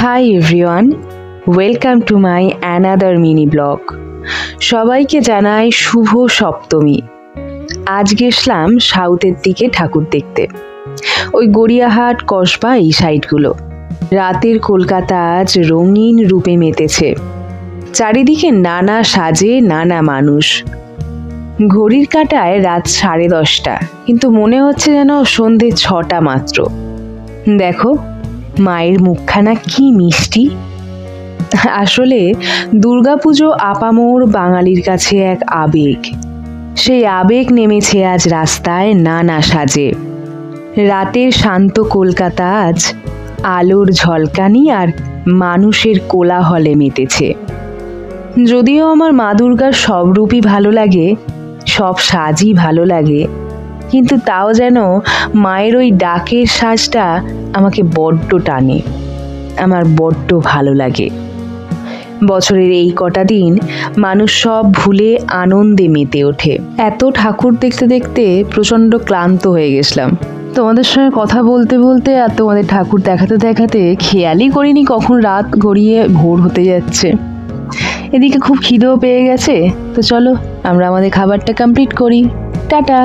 Hi everyone, welcome to my another mini blog. সবাইকে জানাই শুভ সপ্তমী। আজ গেছিলাম সাউথের দিকে ঠাকুর দেখতে, ওই গড়িয়াহাট কসবা এই সাইডগুলো। রাতের কলকাতা আজ রঙিন রূপে মেতেছে, চারিদিকে নানা সাজে নানা মানুষ। ঘড়ির কাঁটায় রাত 10:30, কিন্তু মনে হচ্ছে যেন সন্ধে 6টা মাত্র। দেখো মায়ের মুখখানা কি মিষ্টি। আসলে দুর্গাপুজো আপামোর বাঙালির কাছে এক আবেগ। সেই আবেগ নেমেছে আজ রাস্তায় নানা সাজে। রাতের শান্ত কলকাতা আজ আলোর ঝলকানি আর মানুষের কোলাহলে মেতেছে। যদিও আমার মা দুর্গার সব রূপই ভালো লাগে, সব সাজই ভালো লাগে, কিন্তু তাও যেন মায়ের ওই ডাকের সাজটা আমাকে বড্ড টানে, আমার বড্ড ভালো লাগে। বছরের এই কটা দিন মানুষ সব ভুলে আনন্দে মেতে ওঠে। এত ঠাকুর দেখতে দেখতে প্রচণ্ড ক্লান্ত হয়ে গেছিলাম। তোমাদের সঙ্গে কথা বলতে বলতে আর তোমাদের ঠাকুর দেখাতে দেখাতে খেয়ালই করিনি কখন রাত গড়িয়ে ভোর হতে যাচ্ছে। এদিকে খুব খিদেও পেয়ে গেছে, তো চলো আমরা আমাদের খাবারটা কমপ্লিট করি। টাটা।